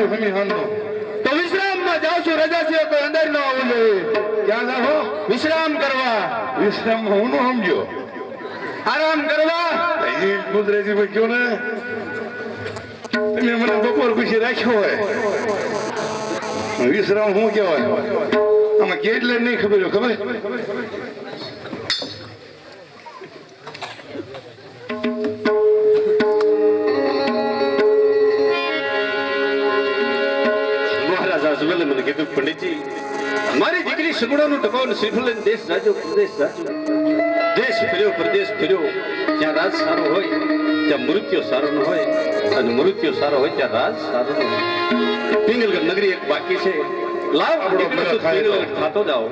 तो विश्राम में जाओ छो रजा से कोई अंदर न आवे क्या जाओ विश्राम करवा विश्राम હું નો સમજો આરામ કરવા એ ગુજરાતી માં ક્યો ને તમે મને બપોર પછી રાખ્યો હોય વિશ્રામ હું કહેવાય આમાં કેટલે નહીં ખબર મને કીધું પંડિતજી મારી દીકરી સગુણાનું ટકાવનું શ્રીફળ લઈને દેશ રાજો પ્રદેશ રાજો દેશ ફર્યો પ્રદેશ ફર્યો જ્યાં રાજ સારો હોય ત્યાં મૃત્યુ સારો ન હોય અને મૃત્યુ સારો હોય ત્યાં રાજ સારો ન હોય પિંગલગઢ નગરી એક બાકી છે લાવ આપણો થાતો જાઓ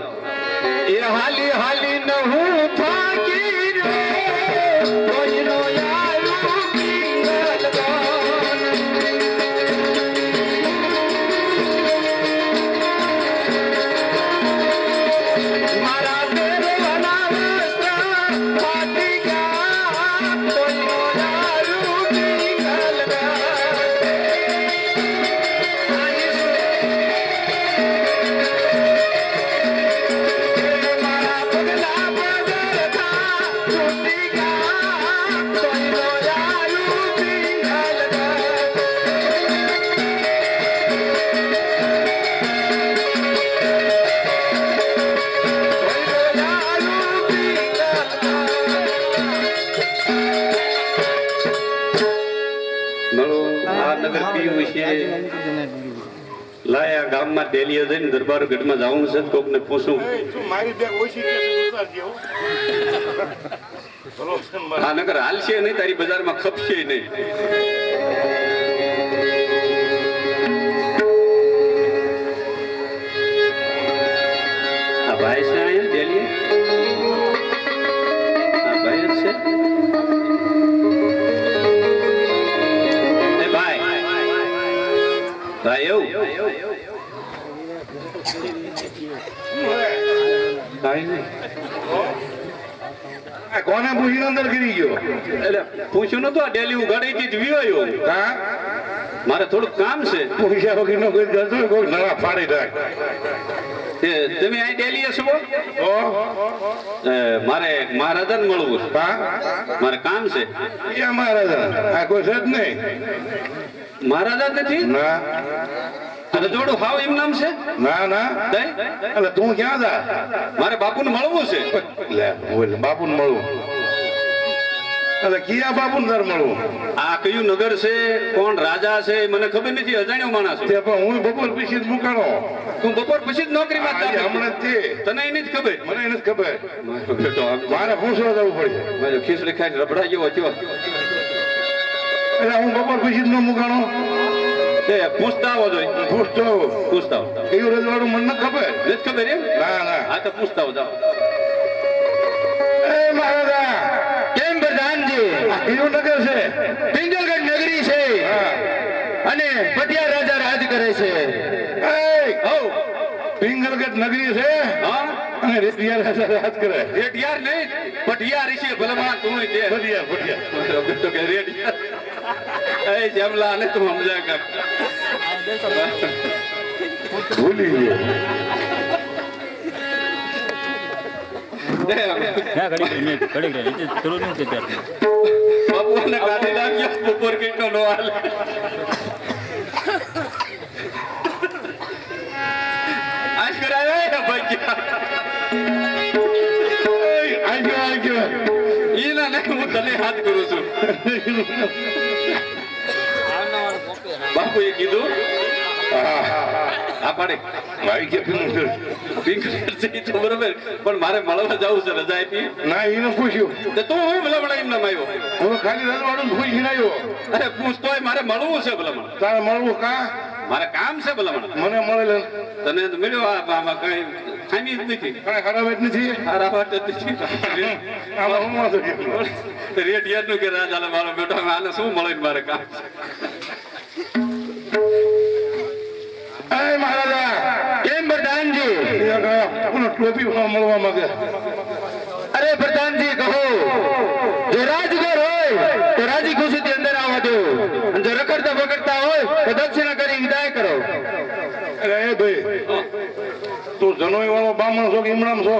એ હાલી હાલી ન હું થાકી રે કોઈનો લાયા ગામમાં ડેલીએ જઈને દરબાર ગઢમાં જાવું છે કોક ને પૂછું મારી બેગ ઓછી હા નકર હાલશે નહીં તારી બજારમાં ખપશે નહીં આ ભાઈ છે અહીંયા ડેલીએ આ ભાઈ જ છે કોને પૂછીને અંદર કરી ગયો એટલે પૂછ્યું નતું આ ડેલી ઉગાડી થી વિયો હા મારે થોડું કામ છે પૂછ્યા વગર નો કોઈ જતો કોઈ નળા ફાડી નાખ તમે અહીં ડેલી છો મારે મહારાજાને મળવું છે મારે કામ છે એ મહારાજા આ કોઈ છે જ નહીં મહારાજા નથી ના જોડું હાવ એમ નામ છે ના ના એટલે તું ક્યાં જા મારે બાપુને મળવું છે બાપુને મળવું એટલે કિયા બાપુને તાર મળવું આ કયું નગર છે કોણ રાજા છે મને ખબર નથી અજાણ્યો માણસ છે પણ હું બપોર પછી જ મુકાણો તું બપોર પછી જ નોકરી માં હમણાં જ તને એની જ ખબર મને એની જ ખબર મારે પૂછવા જવું પડશે મારે ખીચડી ખાઈને રબડા જેવો થયો એટલે હું બપોર પછી જ ન મુકાણો પૂછતા આવો જોઈએ પૂછતા કયું રજવાડું મને ખબર નથી ખબર એમ ના ના આ તો પૂછતા આવો જાઓ એ મહારાજા કેમ પ્રધાનજી આ કયું નગર છે પિંગલગઢ નગરી છે અને પટિયા રાજા રાજ કરે છે પિંગલગઢ નગરી છે અને રેટિયાર રાજા રાજ કરે રેટિયાર નહીં પટિયા છે ભલમાં તું પટિયા તો કે રેટિયાર એ જમલા ને તું સમજા કર ભૂલી ગયો બપોરને કાઢી લાગ્યો બપોર કેટલો નો હાલે આજ કરાયો ભાઈ ઈના ને હું તને હાથ કરું છું બાપુ એ કીધું આ પાડે ભાઈ કે પિંક છે તો બરોબર પણ મારે મળવા જવું છે રજા આપી ના એને પૂછ્યું તો તું હું ભલામણ એમ નામ આવ્યો હું ખાલી રજવાડું પૂછીને આવ્યો અરે પૂછતોય મારે મળવું છે ભલામણ તારે મળવું કા મારે કામ છે ભલામણ મને મળેલ તને તો મળ્યો આમાં કઈ ખામી જ નથી કઈ ખરાબ જ નથી સારા વાત જ નથી આમાં હું વાંધો રેટ યાદનું કે રાજા મારો બેટો આને શું મળે ને મારે કામ એ મહારાજા કેમ પ્રધાનજી ટોપી મળવા માંગે અરે પ્રધાનજી કહો જો રાજગોર હોય તો રાજી ખુશીથી અંદર આવવા દો અને જો રખડતા પકડતા હોય તો દક્ષિણા કરી વિદાય કરો અરે એ ભાઈ તું જનોઈ વાળો બામણ છો કે ઇમરામ છો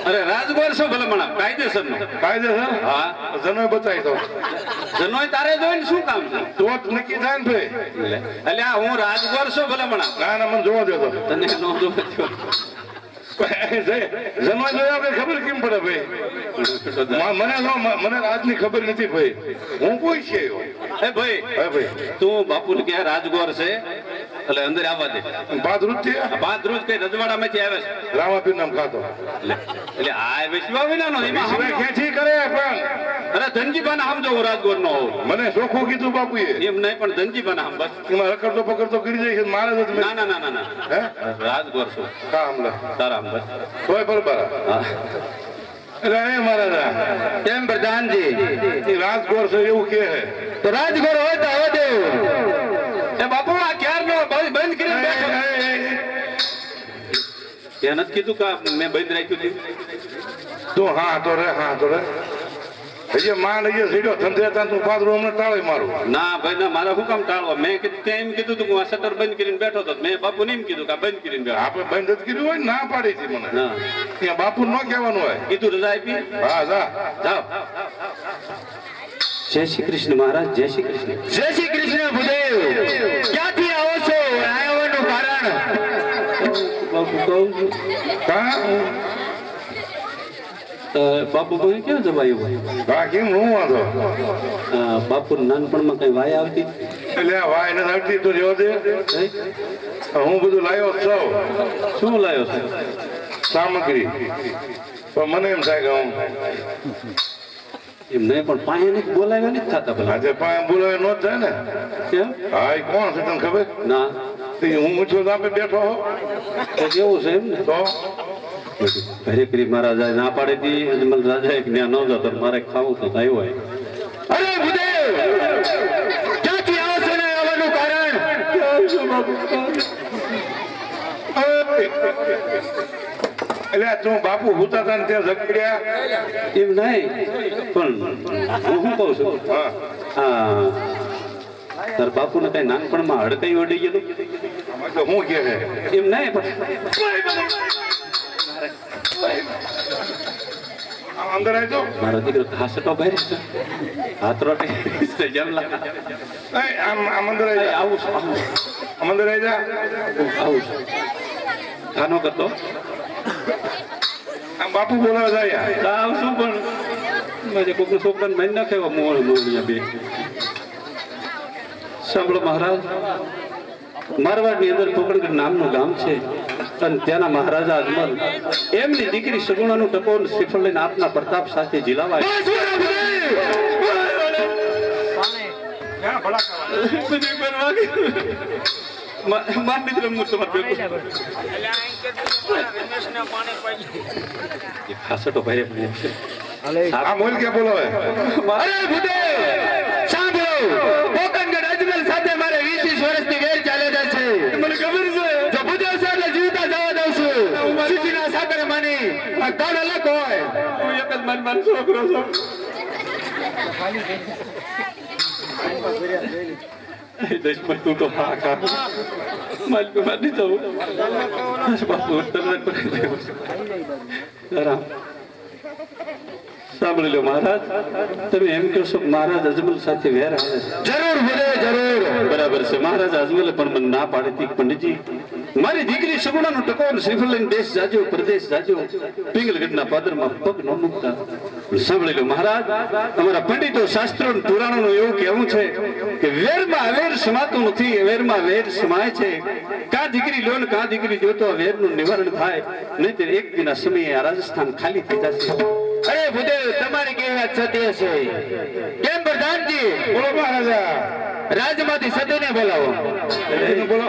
અરે રાજગોર છો ભલામણ કાયદેસર નો કાયદેસર હા જનોઈ બતાવી દો જનોય તારે જોઈને શું કામ છે તો જ નક્કી થાય ને ભાઈ એટલે આ હું રાજગોર છું ભલામણ ના ના મને જોવા દેતો તને નો જોવા દ્યો. જનોઈ જોયા વગર ખબર કેમ પડે ભાઈ મને રાજની ખબર નથી ભાઈ હું કોઈ છે એ ભાઈ હે ભાઈ તું બાપુ ને ક્યાં રાજગોર છે એટલે અંદર આવવા દે ભાદરૂપ છે પાંચ રોજ કઈ રજવાડા માંથી આવે છે રામાપીર નામ ખાતો એટલે આ વિશ્વા વિનાનો એમાં સિવાય ખેંચી કરે પણ અરે ધનજીભાને સમજો હું રાજગોર નો હોઉં મને ચોખ્ખું કીધું બાપુએ એમ નહીં પણ ધનજીભાને હમ બસ એમાં રખડતો પકડતો કરી જાય છે મારે તો ના ના ના ના ના હે રાજગોર છું કા હમલા તારા હમ બસ તોય બરાબર હા એટલે એ મહારાજા કેમ પ્રધાનજી એ રાજગોર છે એવું કે હે તો રાજગોર હોય તો આવવા દો એ બાપુ આ ક્યારનો બંધ કરીને બેઠો ત્યાં નથી કીધું કે મેં બંધ રાખ્યું હતું તું હા તો રે હજી માં લઈએ સીડો ધંધેતા તું પાદરું હમણાં ટાળે મારું ના ભાઈ ના મારા હું કામ ટાળવા મેં કીધું એમ કીધું હતું કે હું આ શટર બંધ કરીને બેઠો હતો મેં બાપુ ને એમ કીધું કે આ બંધ કરીને બેઠો આપણે બંધ જ કર્યું હોય ને ના પાડી હતી મને ના ત્યાં બાપુ ન કહેવાનું હોય કીધું રજા આપી હા જા જાઓ જય શ્રી કૃષ્ણ મહારાજ જય શ્રી કૃષ્ણ જય શ્રી કૃષ્ણ ભૂદેવ ક્યાંથી આવો છો આવવાનું કારણ બાપુ કહું છું કા બાપુ ભાઈ ક્યાં જવાયું ભાઈ બા કેમ હું વાંધો બાપુ નાનપણમાં કઈ વાય આવતી એટલે આ વાય ને આવતી તો રહેવા દે હું બધું લાવ્યો છું શું લાવ્યો છે સામગ્રી પણ મને એમ થાય કે હું એમ નહીં પણ પાયે નથી બોલાવ્યા નથી થતા ભલા આજે પાસે બોલાવે નો જ થાય ને કેમ હા એ કોણ છે તને ખબર ના હું છું તો આપણે બેઠો હો કેવું છે એમ ને તો ઘરે કરી મહારાજા ના પાડે હતી અજમલ રાજા એક ત્યાં ન જતો મારે ખાવું તો આવ્યો હોય અરે ભૂદેવ ક્યાંથી આવો છો ને આવવાનું કારણ એટલે તું બાપુ હુતા હતા ને ત્યાં ઝઘડ્યા એમ નહીં પણ હું શું કહું છું હા હા તાર બાપુ ને કઈ નાનપણમાં હડકાઈ ઓડી ગયેલું તો હું કે છે એમ નહીં પણ અંદર આવજો મારો દીકરો ઘાસટો ભરે છે હાથ રોટે જેમ લાગે આમ અંદર આવી જા આવું છું આમ અંદર આવી જા આવું છું ખાનો કરતો આમ બાપુ બોલાવા જાય આવું છું પણ મારે કોઈક છોકરાને મારી નાખે મોડ મોડિયા બે સાંભળો મહારાજ મારવાડની અંદર પોકણગઢ નામનું ગામ છે અને ત્યાંના મહારાજા અજમલ એમની દીકરી સગુણાનું ટકોર શ્રીફળ લઈને આપના પ્રતાપ સાથે જીલાવા ખાસટો ભાઈ આ મોલ કે બોલાવે અરે ભૂદેવ સાંભળો પોકણગઢ અજમલ સાથે મારે 20 વર્ષથી વેર ચાલે છે મને ખબર છે જો ભૂદેવ સાથે જીવતા જવા દઉં છું સીધીના સાગર માની કાળ અલગ હોય હું એક જ માન છોકરો છું દશમન તું તો હા ખા માલ કો મારી જાઉં બાપુ તરત રામ સાંભળી લો મહારાજ તમે એમ કહો છો મહારાજ અજમલ સાથે વેર આવે જરૂર ભૂદેવ જરૂર બરાબર છે મહારાજ અજમલે પણ મને ના પાડી હતી પંડિતજી મારી દીકરી સગુણાનું ટકોર શ્રીફળ લઈને દેશ જાજો પ્રદેશ જાજો પિંગલગઢના પાદરમાં પગ ન મૂકતા સાંભળી લો મહારાજ, અમારા પંડિતો શાસ્ત્રો પુરાણોનું એવું કહેવું છે કે વેરમાં વેર સમાતું નથી, વેરમાં વેર સમાય છે. કાં દીકરી લો ને કાં દીકરી જો તો વેરનું નિવારણ થાય, નહીંતર એક દિના સમયે આ રાજસ્થાન ખાલી થઈ જશે. અરે ભૂદેવ, તમારી કેવી વાત સત્ય છે. કેમ પ્રધાનજી? બોલો મહારાજા. રાજમાંથી સતીને બોલાવો. બોલો.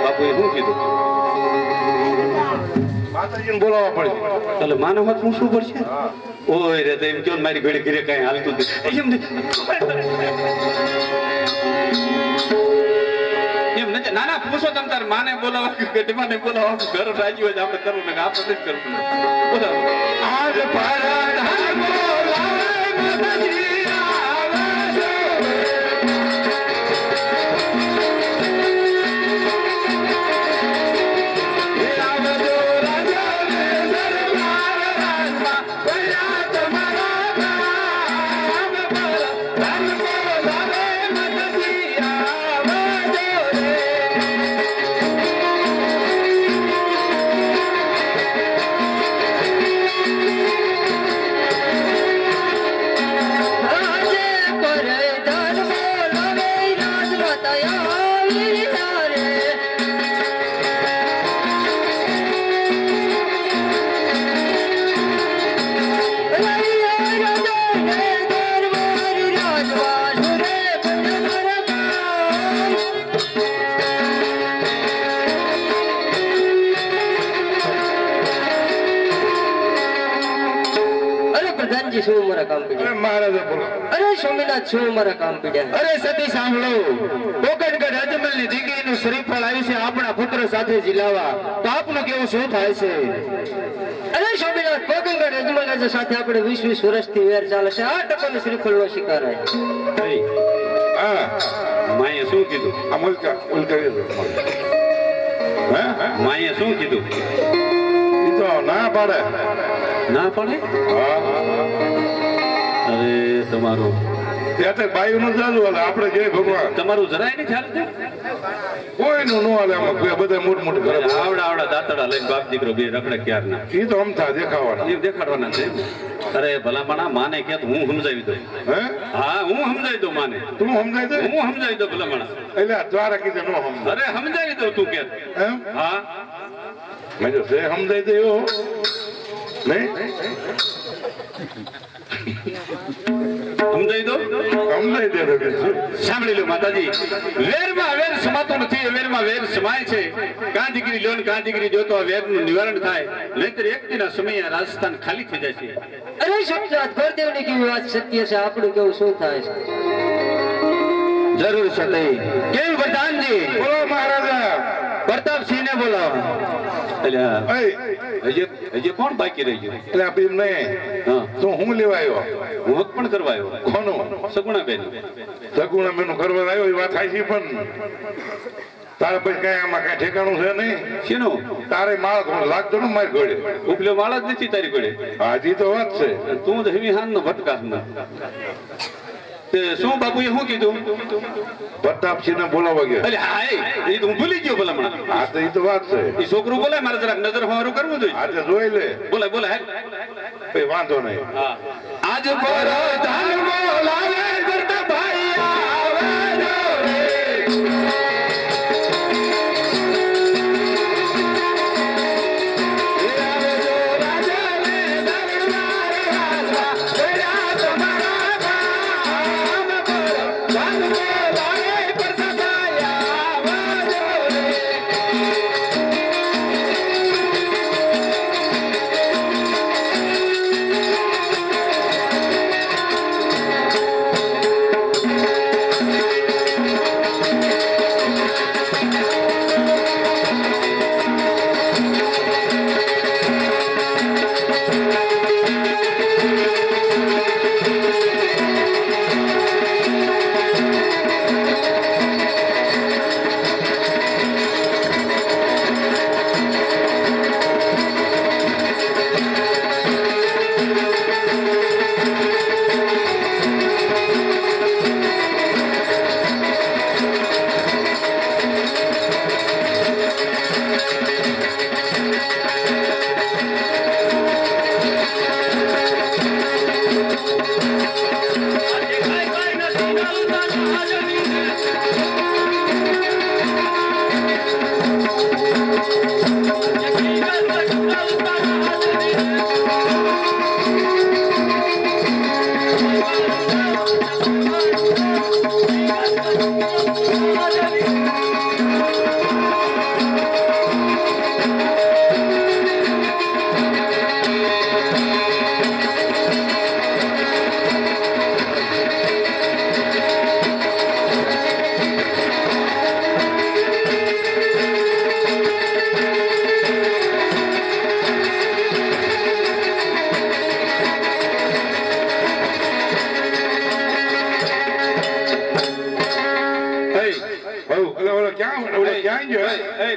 બાપુએ શું કીધું? માતાજીને બોલાવવા પડે. એટલે માનવ હાથ પૂછવું પડશે. ઓય રે, એમ કેવું મારી ઘડી ઘરે કઈ હાલતું નથી. એમ નથી. ના ના, પૂછો તમે તાર માને બોલાવો કે ગઢમાને બોલાવો, ઘર રાજી હોય આપણે કરવું ને આપણે નથી કરવું. બોલાવો. આજ પરાધા બોલાવે માતાજી આવજો. શું મારા કામ પીડ્યા? મહારાજા બોલો. અરે સ્વામિનાથ, શું મારા કામ પીડ્યા? અરે સતી સાંભળો, કોકણગઢ અજમલની દીકરીનું શ્રીફળ આવ્યું છે આપણા પુત્ર સાથે જીલાવા. તો આપનું કેવું શું થાય છે? અરે સ્વામિનાથ, કોકણગઢ અજમલ રાજા સાથે આપણે 20 વર્ષથી વેર ચાલે છે. 8 ટકાનું શ્રીફળનો શિકાર હોય. હા, માએ શું કીધું? ઉલકા માએ શું કીધું? ઈ તો ના પાડે. ના પડે? હા, અરે તમારું ત્યાં બાયું નું ચાલુ હાલે, આપણે જય ભગવાન. તમારું જરાય નહીં ખ્યાલ છે? કોઈનું નો હાલે આમાં. બધા મોટ મોટ કરે. આવડા દાંતડા લઈને બાપ દીકરો બે રખડે ક્યાર ના. ઈ તો અમથા દેખાવાના. એ દેખાડવાના છે. અરે ભલામણા માને કે હું સમજાવી દઉં. હે? હા, હું સમજાવી દઉં માને. તું સમજાય દે. હું સમજાવી દઉં ભલામણા. એટલે દ્વારા કીધું નો સમજાય. અરે સમજાવી દઉં તું કે. એમ હા, મેં જો સે સમજાય દે એવો નહીં. સમજાવી દો. સમજાય દે રવિ. સાંભળી લો માતાજી, વેરમાં વેર સમાતો નથી, વેરમાં વેર સમાય છે. કાં દીકરી લો ને કાં દીકરી જો તો આ વેરનું નિવારણ થાય, નહીંતર એક દિના સમયે આ રાજસ્થાન ખાલી થઈ જાય છે. અરે સ્વામિનાથ, ગોરદેવની કેવી વાત સત્ય છે. આપણું કેવું શું થાય છે? જરૂર છે તે. કેમ પ્રધાનજી? બોલો મહારાજા. પ્રતાપસિંહને બોલાવો. એટલે એ હજી કોણ બાકી રહી ગયું? એટલે આ ભીમ નહીં. હા, તું હું લેવા આવ્યો? હું હક પણ કરવા આવ્યો. કોનું? સગુણાબેન. સગુણા મેનું કરવા આવ્યો એ વાત થાય છે, પણ તારે પછી કઈ આમાં કઈ ઠેકાણું છે નહીં. શેનું? તારે માળ લાગતો ને મારી ઘોડે. ઉપલ્યો માળ જ નથી તારી ઘોડે. હાજી તો વાત છે. તું જ હેવી હાન નો ભટકાશ ના. તે શું બાપુએ શું કીધું? પ્રતાપસિંહ ને બોલાવવા ગયા. એટલે હા, એ તો હું ભૂલી ગયો ભલામણા. હા તો એ તો વાત છે. એ છોકરું બોલાય, મારે જરાક નજર ફવારું કરવું જોઈએ. આજે જોઈ લે. બોલાય બોલાય. કઈ વાંધો નહીં. હા, આજ પર ધર્મ બોલાવે કરતા ભાઈ આવે જો રે.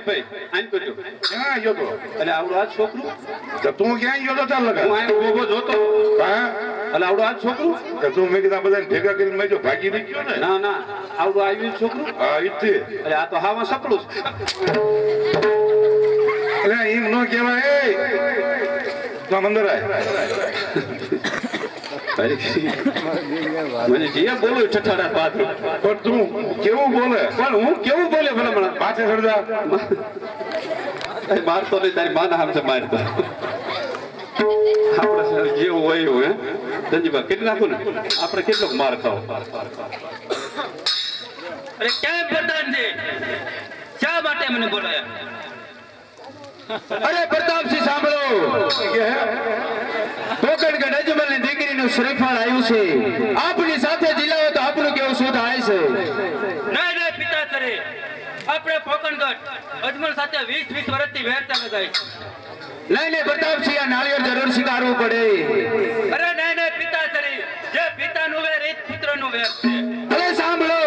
ભાઈ ભાઈ આન કરજો ક્યાં ગયો તો એટલે આવડો આ છોકરું તો તું ક્યાં ગયો તો ચાલ લગા હું આને બોબો જોતો હા એટલે આવડો આ છોકરું તો તું મેં કીધા બધાને ભેગા કરીને મેં જો ભાગી રહી ગયો ને ના ના આવડો આવ્યું છોકરું હા ઈતે એટલે આ તો હામાં સપડું એટલે એમ ન કહેવાય એ તો અંદર આય મને જે બોલું ઠઠાડા પાત્ર પણ તું કેવું બોલે પણ હું કેવું બોલે ભલે મને પાછે સરદા મારતો નહીં તારી માના હામસે મારતો આપણે જેવું હોય એવું હે ધનજીભાઈ કેટલી નાખું ને આપણે કેટલોક માર ખાવ અરે ક્યાં પ્રધાનજી શા માટે મને બોલાયા અરે પ્રતાપસિંહ સાંભળો પોકણગઢ અજમલની દીકરીનું શ્રીફળ આવ્યું છે આપની સાથે જીલાવો તો આપણું કેવું શું થાય છે નહીં નહીં પિતાશ્રી આપણે પોકણગઢ અજમલ સાથે 20 વર્ષથી વેર ચાલે જાય છે. નહીં પ્રતાપસિંહ આ નાળિયેર જરૂર સ્વીકારવું પડે અરે નહીં પિતાશ્રી જે પિતાનું વેર એ જ પુત્રનું વેર છે. અરે સાંભળો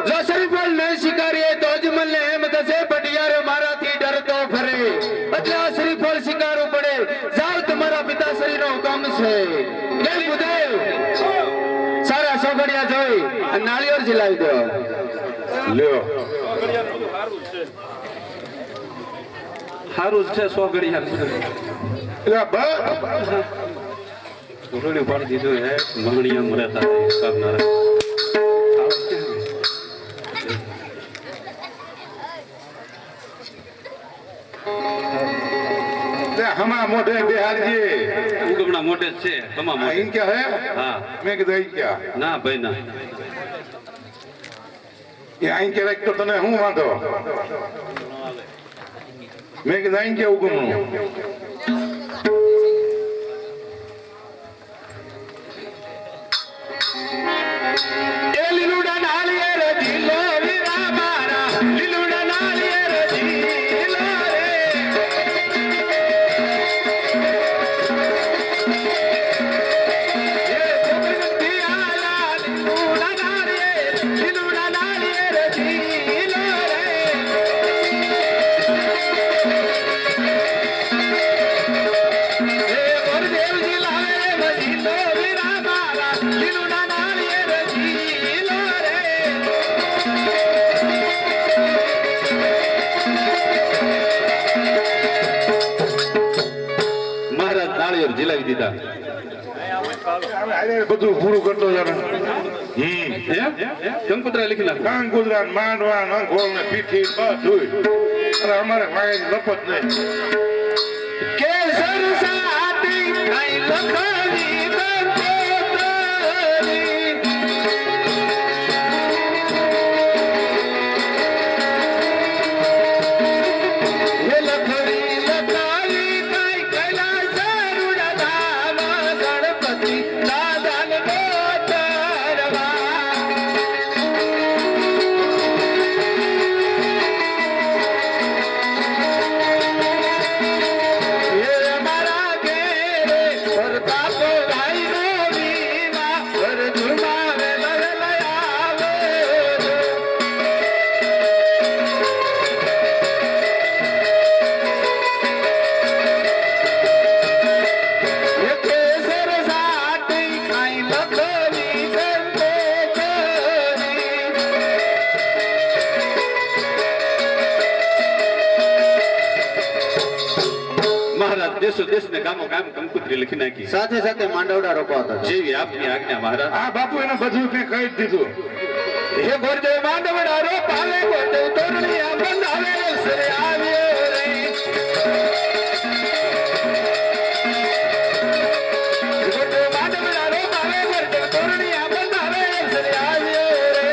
જો શ્રીફળ નહીં સ્વીકારીએ તો અજમલને એમ થશે પટિયારો મારાથી ડરતો ફરે એટલે આ શ્રીફળ સ્વીકારવું પડે જાઓ તમારા પિતાશ્રીનો હુકમ છે જય ગુરુદેવ સારા સોગડિયા જોઈ અને નાળિયેર જીલાવી દો લ્યો સારું છે સો ઘડી એટલે બસ રોડી પાડી દીધું હે મંગણીયા મરેતા કરનારા હમા મોઢે બિહારજી ઉગમણા મોટે જ છે તમામ મોટે. અહીં ક્યાં હે હા મેં કીધું અહીં ક્યાં ના ભાઈ ના એ અહીં ક્યારેક તો તને શું વાંધો મેં કીધું અહીં ક્યાં ઉગમનું એ લીલુડા નાળિયેર જીલો વીરા મારા લીલુડા નાળિયેર જીલો રે એ ભગવતી આલા લીલુડા નાળિયેર જીલો રે એ ગુરુદેવજી લાવે જીલો વીરા મારા લીલુડા નાળિયેર જીલો રે મહારાજ નાળિયેર જીલાવી દીધા અરે બધું પૂરું કરતો જાણે કંકુતરા લીખી નાખ કાન ગુજરાત માંડવા નંગોળ ને પીઠી બધું અને અમારે વાંગી લપત નહીં કેસર સાતી કઈ લખવી કંકોતરી હે લખવી લખાવી કઈ કૈલાસ રૂડા ધામ ગણપતિ દાદાન ગોતરવા એ મારા ઘેરે પ્રતાપો ભાઈ નો વીમા વરજુમા વેલર લઈ આવે એ કેસર સાટી કાઈ લખવી કંકોતરી મહારાજ દેશો દેશ ને ગામો ગામ કંકુતરી લખી નાખી સાથે સાથે માંડવડા રોપાતા જેવી આપની આજ્ઞા મહારાજ આ બાપુ એને બધું કઈ કહી જ દીધું હે ગુરુદેવ માંડવડા રોપાવે ગુરુદેવ તોરણીયા બંધાવે સરે આવ્યો રે ગુરુદેવ માંડવડા રોપાવે ગુરુદેવ તોરણીયા બંધાવે સરે આવ્યો રે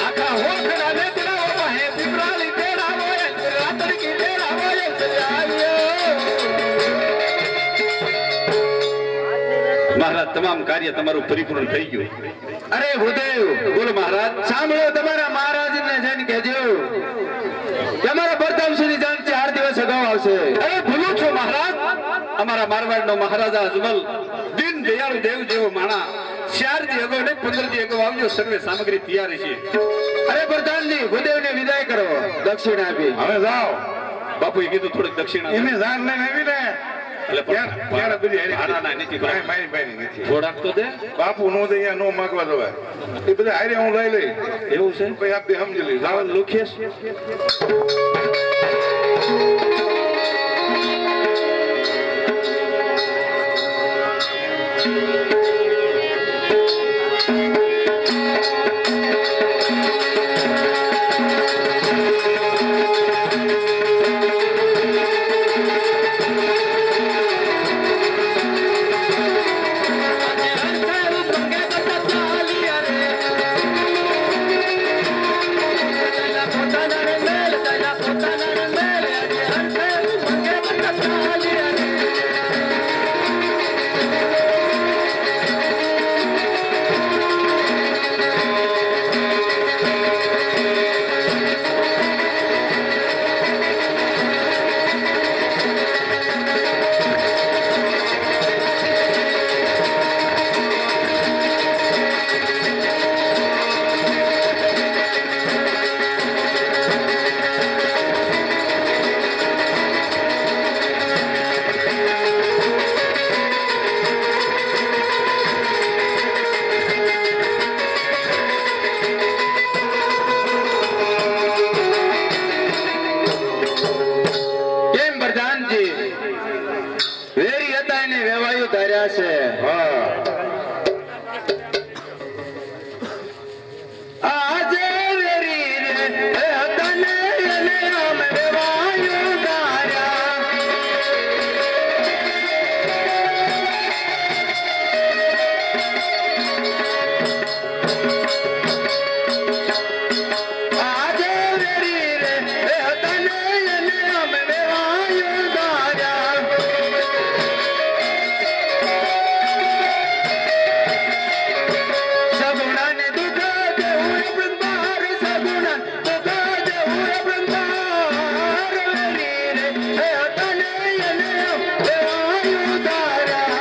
આખા હોઠના નેત્રાઓ પાસે પીપળાની તેડાવો રાતડી તેડાવો સરે આવ્યો મહારાજ તમામ કાર્ય તમારું પરિપૂર્ણ થઈ ગયું અરે ભૂદેવ બોલો મહારાજ સાંભળો તમારા મહારાજને જઈને કહેજો કે અમારા પ્રતાપસિંહની જાન 4 દિવસ અગાઉ આવશે અરે ભૂલું છો મહારાજ અમારા મારવાડનો મહારાજા અજમલ દિન દયાળુ દેવ જેવો માણા 4 દી અગાઉ ને 15 દી અગાઉ આવજો, સર્વે સામગ્રી તૈયાર છે. અરે પ્રધાનજી ભૂદેવને વિદાય કરો, દક્ષિણા આપી. હવે જાઓ. બાપુએ કીધું થોડીક દક્ષિણા એને જાન લઈને આવી ને એટલે ક્યારે બધી હારી ના, ના, નથી કાંઈ મારી પાણી નથી. થોડાક તો દે. બાપુ નો દે અહીંયા નો માગવા દવા એ બધા હારે હું લઈ લઈ એવું છે ભાઈ આપ સમજી લઈ જાવન લુખેશ. કેમ પ્રધાનજી વેરી હતા એને વેવાયું ધાર્યા છે. આજે વેરી રે હતા ને એને અમે વેવાયું ધાર્યા. આજે વેરી રે હતા ને એને અમે વેવાયું ધાર્યા. સગુણાને દુઃખ દેવું વૃંદાર, સગુણા દુઃખ દેવું વૃંદાર. વેરી રે હતા ને એને વેવાયું ધાર્યા.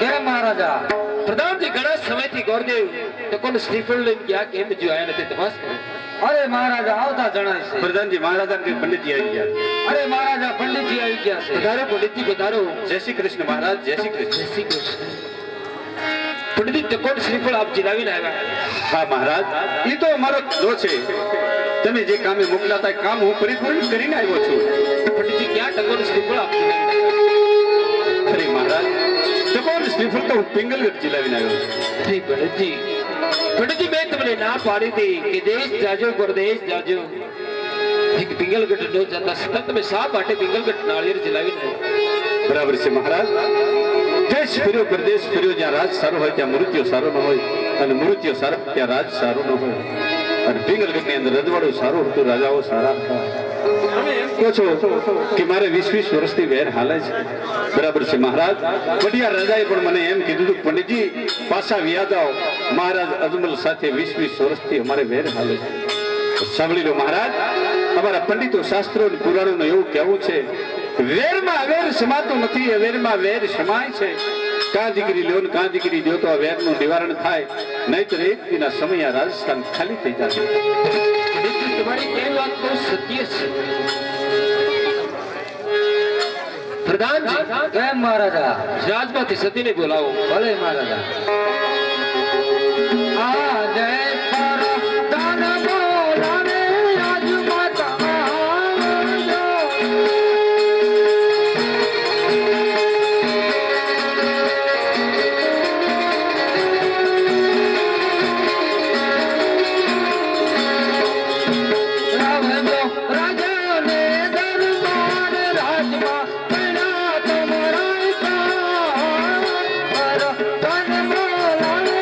કેમ મહારાજા? પ્રધાનજી ઘણા સમયથી ગોરદેવ તો કોણ શ્રીફળ લઈને ગયા કેમ જો આયા નથી તપાસ કરો. અરે મહારાજા આવતા જણાય છે. પ્રધાનજી મહારાજા કે પંડિતજી આવી ગયા. અરે મહારાજા પંડિતજી આવી ગયા છે. પધારો પંડિતજી પધારો. જય શ્રી કૃષ્ણ મહારાજ, જય શ્રી કૃષ્ણ. જય શ્રી કૃષ્ણ. પંડિત તો કોણ શ્રીફળ આપ જીલાવીને આવ્યા. હા મહારાજ, એ તો અમારો ધંધો છે. તમે જે કામે મોકલાતા એ કામ હું પરિપૂર્ણ કરીને આવ્યો છું. પંડિતજી ક્યાં ટકોર શ્રીફળ આપ જીલાવીને આવ્યા? અરે મહારાજ, ટકોર શ્રીફળ તો હું પિંગલગઢ જિલ્લાવીને આવ્યો છું. અરે પંડિતજી, પંડિતજી મેં તમને ના પાડી હતી કે દેશ જાજો પરદેશ જાજો. એક પિંગલગઢ નો જતા છતાં તમે શા માટે પિંગલગઢ નાળિયેર જલાવીને આવ્યા? બરાબર છે મહારાજ. દેશ ફર્યો, પ્રદેશ ફર્યો, જ્યાં રાજ સારો હોય ત્યાં મૃત્યુ સારો ન હોય, અને મૃત્યુ સારો ત્યાં રાજ સારો ન હોય. અને પિંગલગઢની અંદર રજવાડું સારું હતું, રાજાઓ સારા હતા. કહો છો કે મારે 20 વર્ષથી વેર હાલે છે. બરાબર છે મહારાજ. વડિયા રાજાએ પણ મને એમ કીધું હતું, પંડિતજી પાછા વ્યા જાઓ, મહારાજ અજમલ સાથે 20 વર્ષથી અમારે વેર હાલે છે. સાંભળી લો મહારાજ, અમારા પંડિતો શાસ્ત્રો અને પુરાણોનું એવું કહેવું છે, વેરમાં વેર સમાતું નથી, વેરમાં વેર સમાય છે. કાં દીકરી લ્યો ને કાં દીકરી લ્યો તો આ વેરનું નિવારણ થાય, નહીતર એક દિના સમય આ રાજસ્થાન ખાલી થઈ જશે. તમારી કઈ વાત બહુ સત્ય છે. પ્રધાનજી કેમ મહારાજા? રાજમાંથી સતીને બોલાવો. ભલે મહારાજા. આ જય પરદાન બોલાવે આજ માતા આવજો. રાવણો રાજાને દરબાર રાજમાં પીડા તમારા પર તન બોલાવે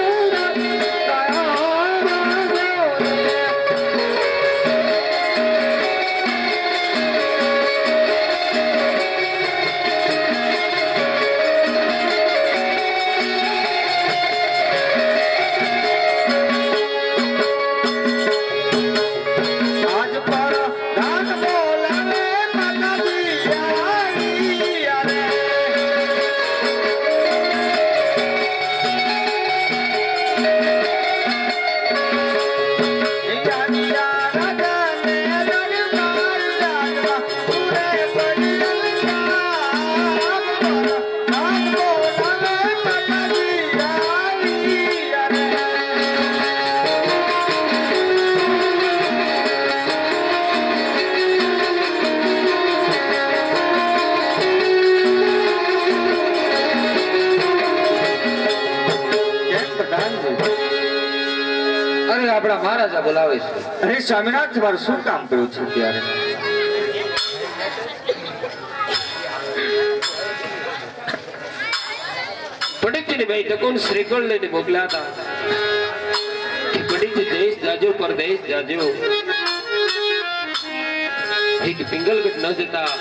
આજ પર દાન બોલાવે માતાજી આવી રે. જાનિયા રાજાને દરબાર રાજમાં પૂરે પડી દાન બોલાવે માતાજી આવી રે. અરે આપણા મહારાજા બોલાવે છે. અરે સ્વામિનાથ, તમારું શું કામ કર્યું છે ત્યારે? પંડિતજીની ભાઈ તકોન શ્રીફળ લઈને મોકલ્યા હતા કે પંડિતજી દેશ જાજો પરદેશ જાજો. એક પિંગલગઢ ન જતા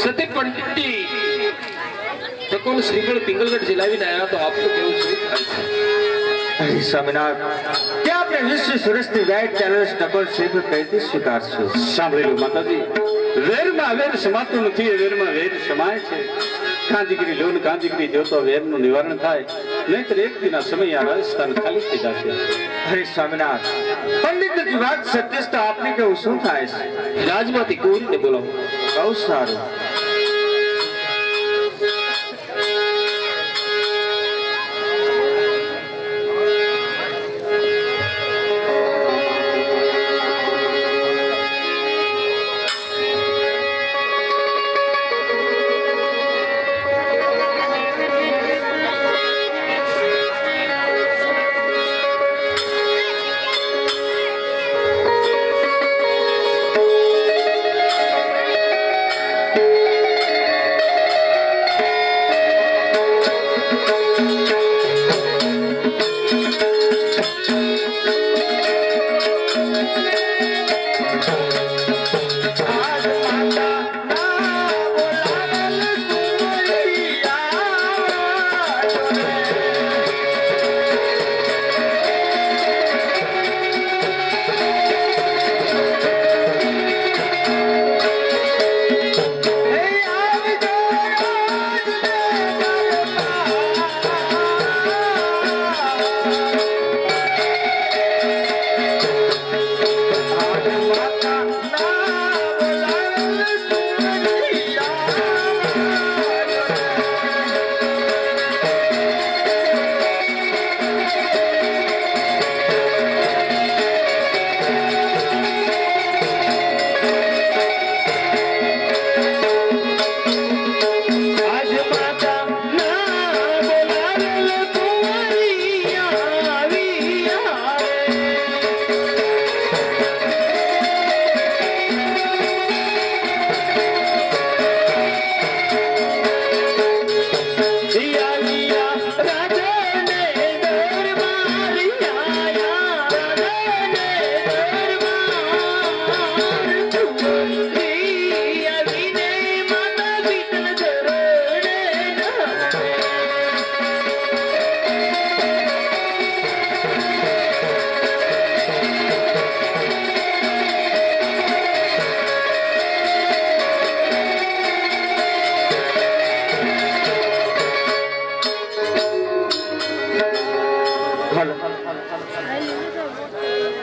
સતી પંડિતજી તકોન શ્રીફળ પિંગલગઢ જલાવીને આવ્યા. તો આપનું કેવું શું થાય છે? અરે સ્વામિનાથ, કે આપણે 20 વર્ષની વેટ ચાલે ટકોર શ્રીફળ કઈથી સ્વીકારશું? સાંભળેલું માતાજી, વેરમાં વેર સમાતું નથી, એ વેરમાં વેર સમાય છે. કાંજીગીરી લોન કાંજીગીરી જોતો વેરનું નિવારણ થાય, નહીતર એક દિના સમય આ રાજસ્થાન ખાલી થઈ જશે. અરે સ્વામિનાથ, પંડિતજી વાત સત્ય છે, તો આપને કેવું શું થાય છે? રાજમાંથી કોઈને બોલાવો. બહુ સારું.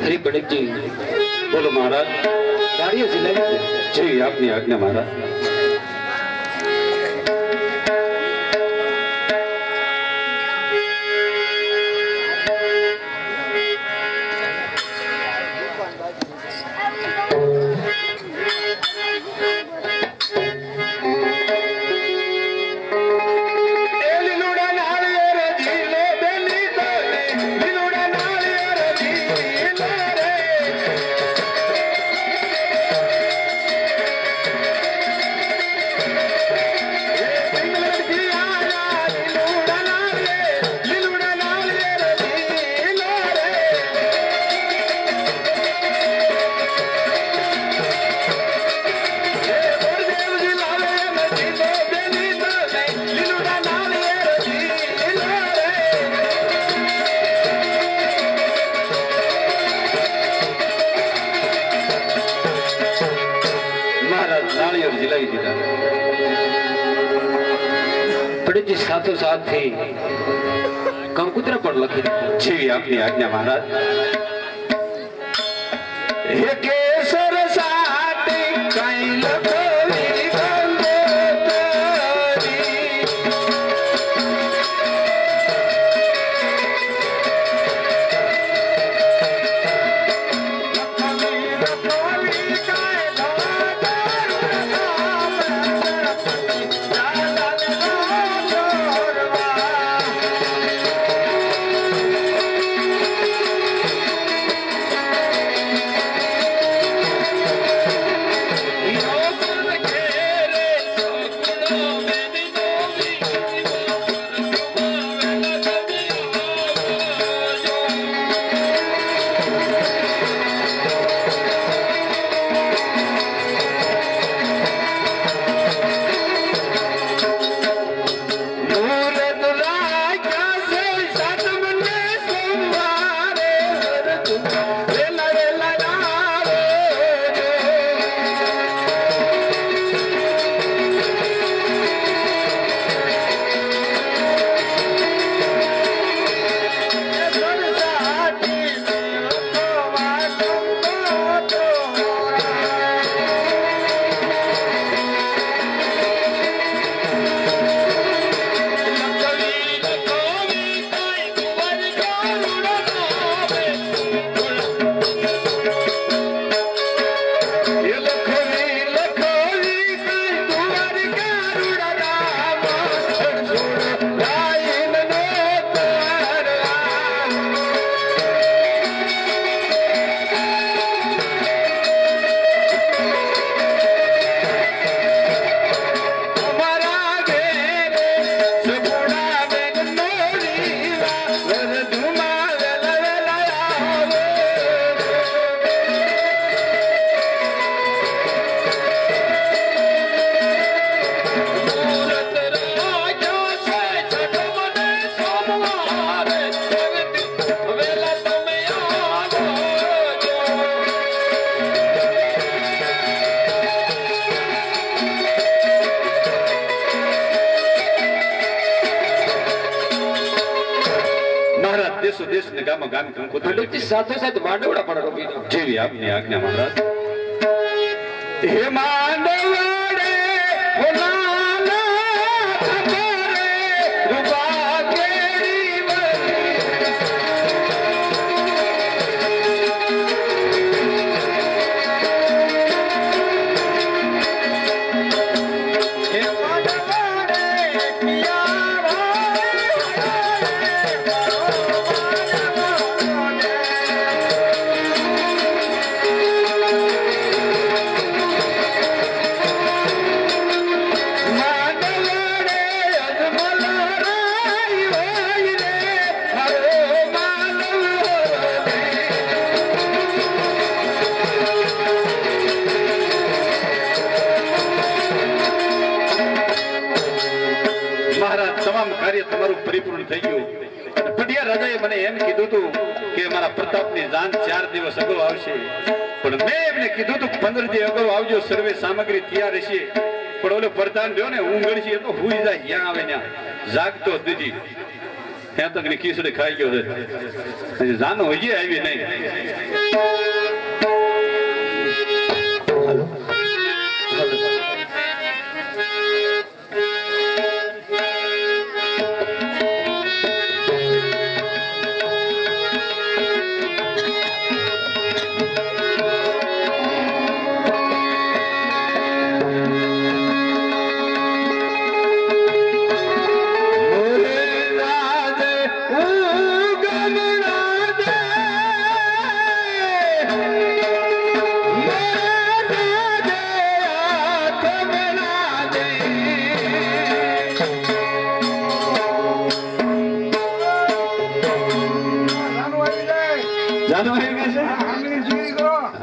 હરી પંડિતજી બોલો મહારાજ. કાર્ય જિલ્લાની જી આપની આજ્ઞા મહારાજ. પંડિતજી સાથોસાથ થી કંકુત્ર પણ લખી દીધું. જેવી આપની આજ્ઞા મહારાજ. હે કેસર સાથે કઈ લખવી કંકોત્રી. દેશો દેશ ને ગામો ગામ કંકોત્રી પંડિતજી સાથોસાથ માંડવડા પણ રોપી દીધા. જેવી આપની આજ્ઞા મહારાજ. હે માંડવડે ફુલાલા થપરે રૂપા કેરી વરી. હે માંડવડે તમામ કાર્ય તમારું પરિપૂર્ણ થઈ ગયું. પઢિયા રાજાએ મને એમ કીધું હતું કે મારા પ્રતાપની જાન 4 દિવસ અગાઉ આવશે, પણ મેં એમને કીધું હતું 15 દી અગાઉ આવજો, સર્વે સામગ્રી તૈયાર હશે. પણ ઓલો પ્રધાન રહ્યો ને ઊંઘણ છે તો હુઈ જાય, ત્યાં આવે ત્યાં જાગતો દીધી ત્યાં તક ની ખીચડી ખાઈ ગયો છે. જાનો હજી આવી નહીં.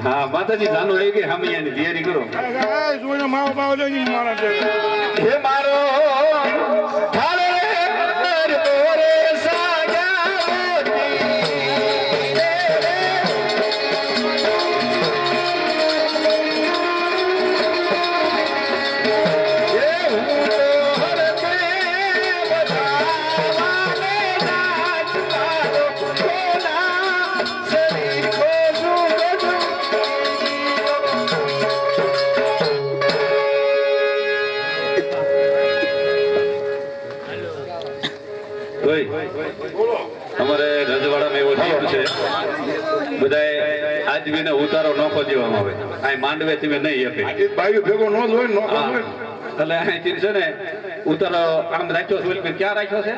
હા માતાજી જાનો આવી ગઈ, હમ અહીંયાની તૈયારી કરો. હે મારો થાળે તોરે સાગા તોય અમારે રજવાડામાં એવું થયું છે બધાએ આદમીને ઉતારો નોખો દેવામાં આવે આ માંડવે તમે નહીં આપે આજે બાયું ભેગો ન જ હોય નો હા. એટલે અહીંથી છે ને ઉતારો આમ રાખ્યો છે ઓલી ક્યાં રાખ્યો છે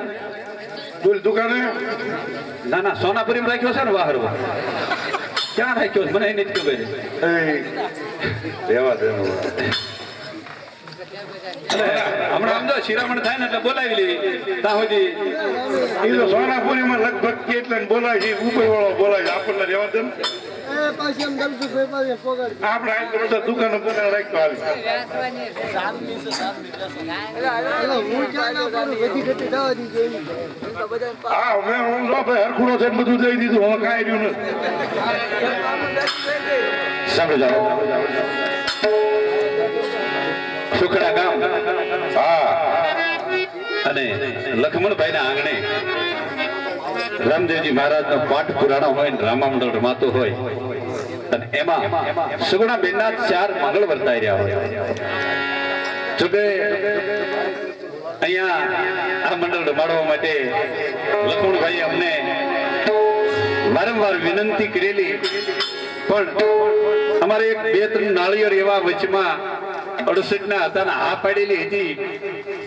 બોલ દુકાને ના ના સોનાપુરીમાં રાખ્યો છે ને વાહર ક્યાં રાખ્યો છે મને એ નથી ખબર રેવા દે હમણાં આમ જો શિરામણ થાય ને એટલે બોલાવી લેવી ત્યાં સુધી એ તો સોનાપુરીમાં લગભગ કેટલા બોલાય છે ઉપર વાળો બોલાય છે આપણને રેવા દે ને. આપણે આ તો બધા દુકાનો દુકાન રાખ્યો હા મેં હું જો ભાઈ હરખુડો છે બધું દઈ દીધું હવે કાંઈ રહ્યું નથી સાંભળો જાઓ સુખડા ગામ હા અને લખમણભાઈના આંગણે રામદેવજી મહારાજનો પાઠ પુરાણો હોય ને રામામંડળ રમાતો હોય અને એમાં સુગુણા બેનના 4 મંગળ વર્તાઈ રહ્યા હોય જોકે અહીંયા આ મંડળ રમાડવા માટે લખમણભાઈએ અમને વારંવાર વિનંતી કરેલી પણ અમારે એક 2-3 નાળિયેર એવા વચમાં 68 ના હતા ને હા પાડેલી હતી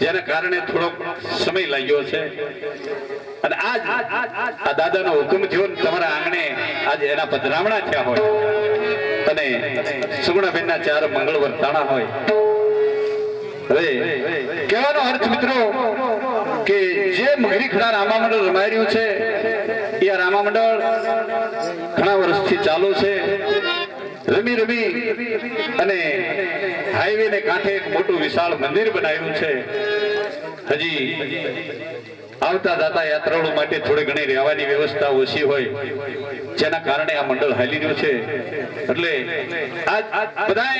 જેના કારણે થોડોક સમય લાગ્યો છે અને આજ આ દાદાનો હુકમ થયો ને તમારા આંગણે આજ એના પધરામણા થયા હોય અને સુગુણાબેનના 4 મંગળ વર્તાણા હોય હવે કહેવાનો અર્થ મિત્રો કે જે મગરીખડા રામામંડળ રમાઈ રહ્યું છે એ આ રામામંડળ ઘણા વર્ષથી ચાલુ છે રમી રમી અને હાઈવે ને કાંઠે એક મોટું વિશાળ મંદિર બનાવ્યું છે હજી આવતા જાતા યાત્રાળુ માટે થોડી ઘણી રહેવાની વ્યવસ્થા ઓછી હોય જેના કારણે આ મંડળ હાલી રહ્યું છે એટલે આ બધા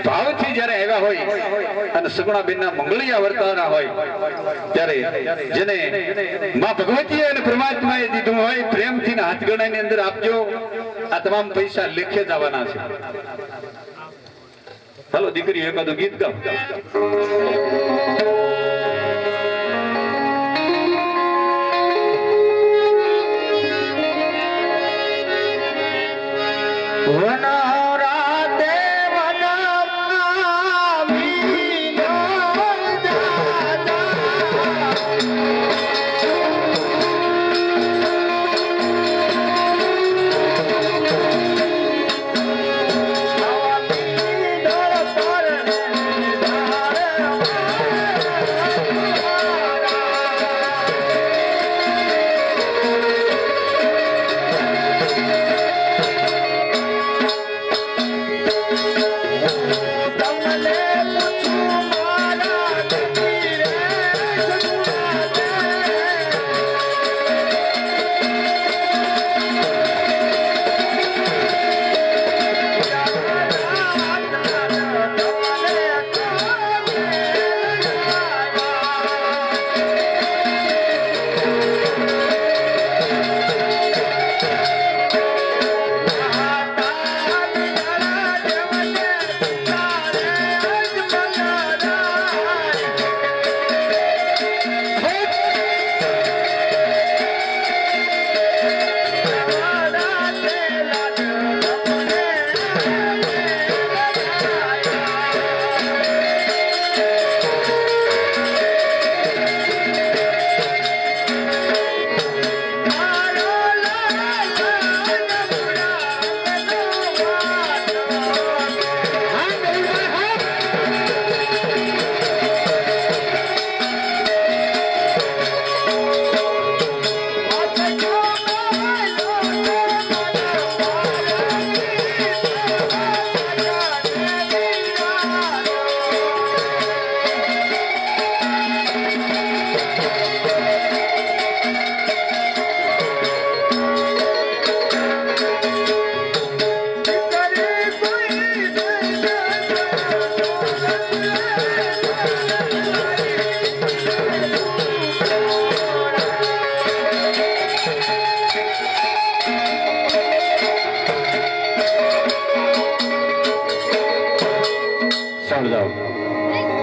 ભાવથી જ્યારે આવ્યા હોય અને સુગુણાબેનના મંગળિયા વર્તાના હોય ત્યારે જેને માં ભગવતી અને પરમાત્માએ દીધું હોય પ્રેમથી હાથ ગણાની અંદર આપજો આ તમામ પૈસા લેખે જ આવવાના છે હાલો દીકરી એકાદું ગીત ગાવ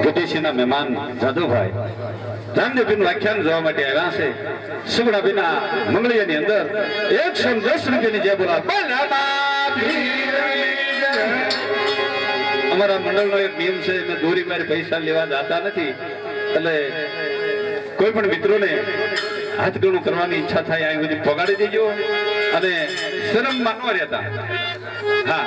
ગઢેશીના મહેમાન જાદુભાઈ રામદેવપીરનું આખ્યાન જોવા માટે આવ્યા છે. સુગુણાબેનના મંગળિયાની અંદર 110 રૂપિયાની જે બોલા અમારા મંડળનો એક નિયમ છે, મેં દોરી મારી પૈસા લેવા જતા નથી, એટલે કોઈ પણ મિત્રોને હાથ ગણું કરવાની ઈચ્છા થાય અહીં સુધી પગાડી દેજો અને શરમ માનવા રહેતા. હા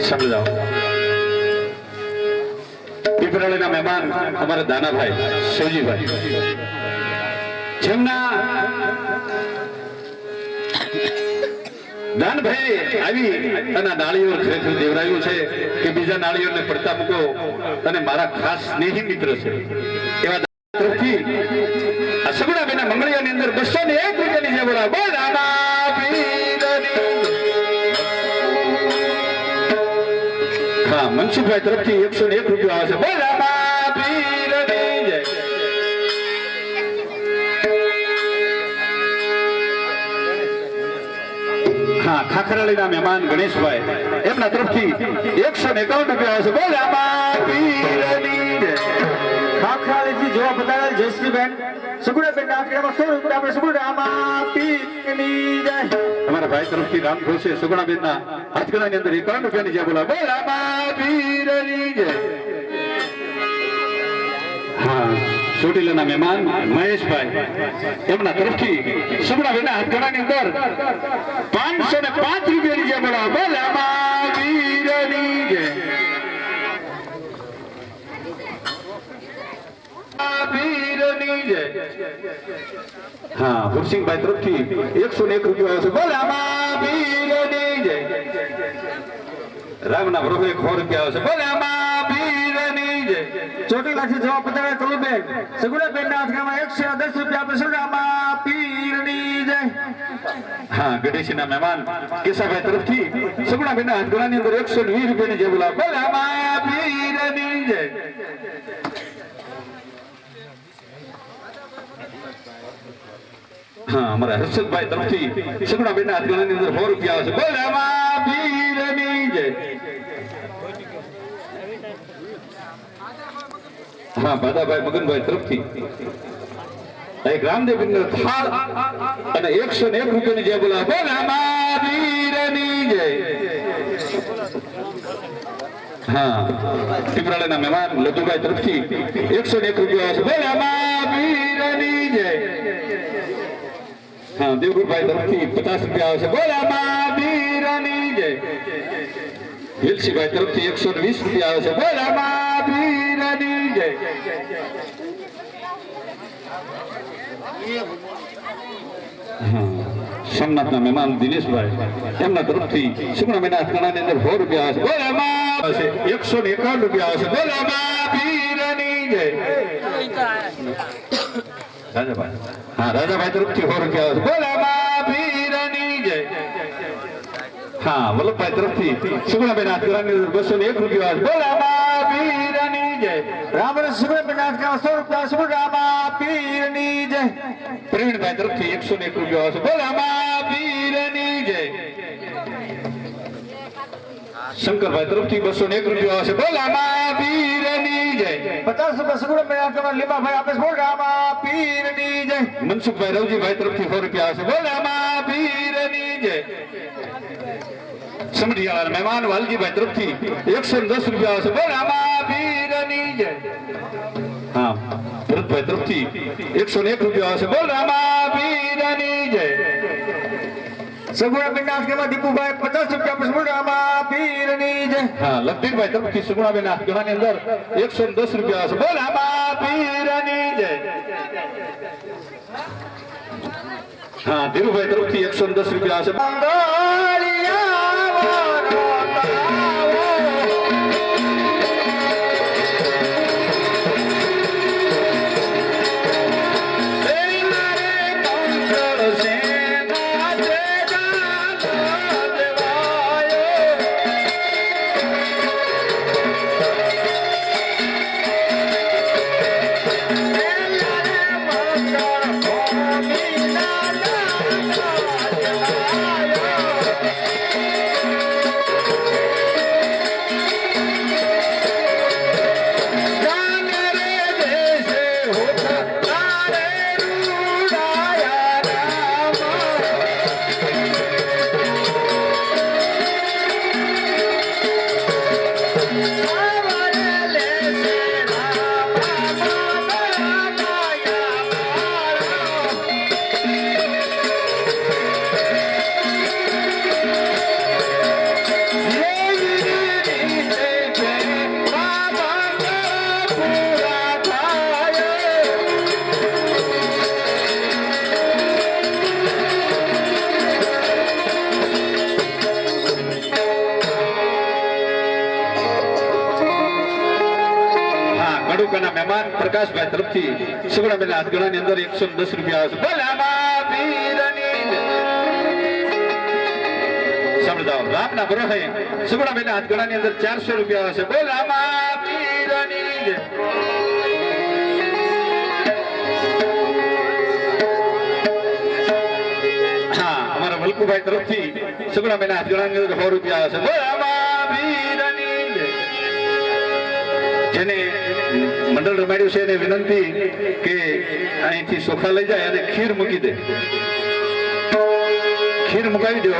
સમજાવો. પીપરાળીના મહેમાન અમારા દાનાભાઈ શિવજીભાઈ, જેમના દાનભાઈ આવી અને નાળીઓ ખરેખર દેવરાયું છે કે બીજા નાળીઓને પડતા મૂકો અને મારા ખાસ સ્નેહી મિત્ર છે એવા તરફથી આ સગુણાબેનના મંગળિયાની અંદર 201 રૂપિયાની જે બોલા બોલ હા મનસુખભાઈ તરફથી 101 રૂપિયા આવે છે. બોલ હા ખાખરાળીના મહેમાન ગણેશભાઈ, એમના તરફથી 151 રૂપિયા આવે છે. બોલ ખાખરાળીથી જોવા બતાવેલ જયશ્રીબેન સુગુણાબેન ના આંકડામાં 100 રૂપિયા આપણે સુગુણામાં પીરની જય. અમારા ભાઈ તરફથી રામ ઘોષે સુગુણાબેનના હાથગણાની અંદર 51 રૂપિયાની જે બોલા બોલ પીરની જય. હા ચોટીલાના મહેમાન મહેશભાઈ, એમના તરફથી સુગુણાબેનના હાથગણાની અંદર 505 રૂપિયાની જે બોલા બોલ પીરની જય. હા હુરસિંહભાઈ તરફથી 101 રૂપિયા આવે છે. બોલ પીરની જય. રામના પ્રભુ 100 રૂપિયા આવે છે. બોલ પીરની જય. ચોટીલાથી જવાબ બતાવે કલુબેન સુગુણાબેન ના હાથગામાં 110 રૂપિયા આપણે સુગુણામાં પીરની જય. હા ગઢેશીના મહેમાન કેશાભાઈ તરફથી સુગુણાબેનના હાથગણાની અંદર 120 રૂપિયાની જે બોલા બોલ પીરની જય. હા અમારા હર્ષદભાઈ તરફથી સુગુણાબેનના હાથગણાની અંદર 100 રૂપિયા આવે છે. બોલ પીરની જય. હા બાદાભાઈ મગનભાઈ તરફથી એક રામદેવપીરનો થાળ અને 101 રૂપિયાની જે બોલા બોલ પીરની જય. હા પીપરાળાના મહેમાન લધુભાઈ તરફથી 101 રૂપિયા આવે છે. બોલ પીરની જય. હા દેવગુરભાઈ તરફથી 50 રૂપિયા આવે છે. બોલ પીરની જય. હિલસીભાઈ તરફથી 120 રૂપિયા આવે છે. બોલ પીરની જય. સોમનાથના મહેમાન દિનેશભાઈ, એમના તરફથી સુગુણાબેનના હાથગણાની અંદર 100 રૂપિયા આવે છે. બોલ 151 રૂપિયા આવે છે. બોલ પીરની જય. રાજાભાઈ, હા રાજાભાઈ તરફથી 100 રૂપિયા આવે છે. બોલ પીરની જય. હા વલ્લભભાઈ તરફથી સુગુણાબેન હાથગણાની અંદર 201 રૂપિયા આવે છે. બોલ પીરની જય. રામર સુગુણાબેન ના હાથગામાં 100 રૂપિયા સુગુણામાં પીરની જય. પ્રવીણભાઈ તરફથી 101 રૂપિયા આવે છે. બોલ પીરની જય. શંકરભાઈ તરફથી 201 રૂપિયા આવે છે. બોલ પીરની જય. 50 રૂપિયા સુગુણાબેન ના હાથગામાં લીમાભાઈ આપે છે. બોલ પીરની જય. મનસુખભાઈ રવજીભાઈ તરફથી 100 રૂપિયા આવે છે. બોલ પીરની જય. સમઢિયાળાના મહેમાન વાલજીભાઈ તરફથી 110 રૂપિયા આવે છે. બોલ પીરની જય. હા ભરતભાઈ તરફથી 101 રૂપિયા આવે છે. બોલ પીરની જય. સુગુણાબેન ના હાથગામાં દીપુભાઈ 50 રૂપિયા આપે છે. બોલ પીરની જય. હા લખધીરભાઈ તરફથી સુગુણાબેન હાથગણાની અંદર 110 રૂપિયા આવે છે. બોલ પીરની જય. હા ધીરુભાઈ તરફથી 110 રૂપિયા આવે છે. માડુકાના મહેમાન પ્રકાશભાઈ તરફથી સુગુણાબેન હાથગણાની અંદર 110 રૂપિયા આવે છે. બોલ આમાં પીરની સમજાવ રામના ભરોસે સુગુણાબેન હાથગણાની અંદર 400 રૂપિયા આવે છે. બોલ આમાં પીરની અમારા વલ્કુભાઈ તરફથી સુગુણાબેન હાથગણાની અંદર 100 રૂપિયા આવે છે. બોલ આમાં પીરની જેને મંડળ રમાડ્યું છે એને વિનંતી કે અહીંથી સોફા લઈ જાય અને ખીર મૂકી દે. ખીર મુકાવી દો.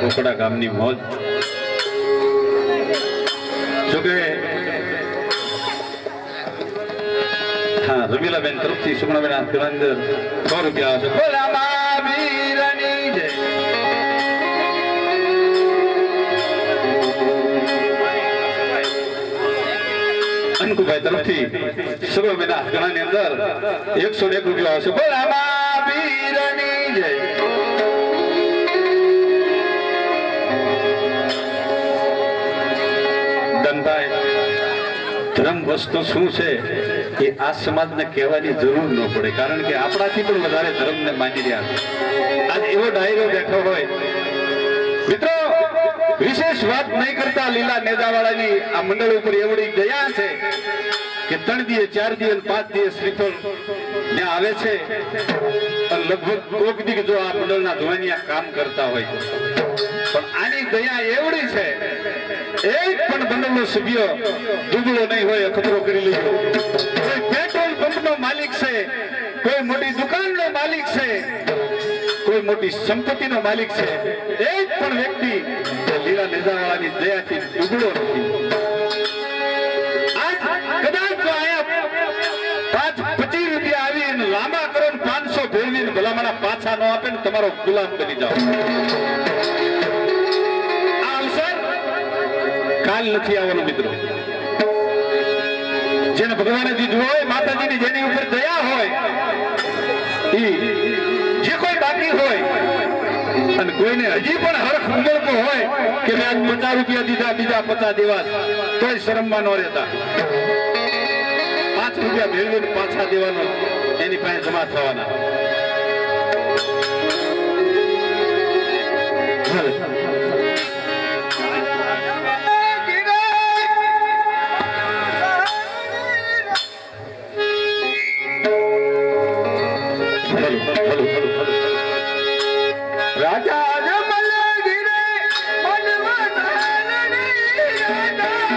કોકડા ગામની મોજ. જોકે હા રમીલાબેન તરફથી સુગુણાબેન હાથગણાની અંદર 100 રૂપિયા આવે છે. બોલ આમાં વીરની જય. અંકુભાઈ તરફથી સુગુણાબેન હાથગણાની અંદર 101 રૂપિયા આવે છે. બોલ આમાં વીરની જય. ધર્મ વસ્તુ શું છે એ આ સમાજને કહેવાની જરૂર ન પડે, કારણ કે આપણાથી પણ વધારે ધર્મને માની રહ્યા છે. આજ એવો ડાયરો બેઠો હોય મિત્રો, વિશેષ વાત નહીં કરતા લીલા નેજાવાળાની આ મંડળ ઉપર એવડી દયા છે કે 3 દિવસ 4 દિવસ 5 દિવસ શ્રીફળ ત્યાં આવે છે. લગભગ કોક દી જો આ મંડળના ધોવાનિયા કામ કરતા હોય પણ આની દયા એવડી છે, એક પણ મંડળનો સભ્ય દુબળો નહીં હોય, અખતરો કરી લીધો. કોઈ પેટ્રોલ પંપનો માલિક છે, કોઈ મોટી દુકાનનો માલિક છે, કોઈ મોટી સંપત્તિનો માલિક છે, એક પણ વ્યક્તિ લીલા નેજાવાળાની દયાથી દુબળો નથી. આજ કદાચ જો આયા 5-25 રૂપિયા આવી લાંબા કરો 500 ભેળવીને ભલામણા પાછા ન આપે ને તમારો ગુલામ બની જાઓ. આ અવસર કાલ નથી આવવાનો મિત્રો. જેને ભગવાને દીધું હોય, માતાજીની જેની ઉપર દયા હોય, જે કોઈ બાકી હોય અને કોઈને હજી પણ હરખ ઉમળતો હોય કે મેં આજ 50 રૂપિયા દીધા, બીજા 50 દેવા, તોય શરમમાં ન રહેતા. 5 રૂપિયા મેળવીને પાછા દેવાનો એની પાસે જમા થવાના. રાજા જમલ ગિરે મનવા ધાનની રાજા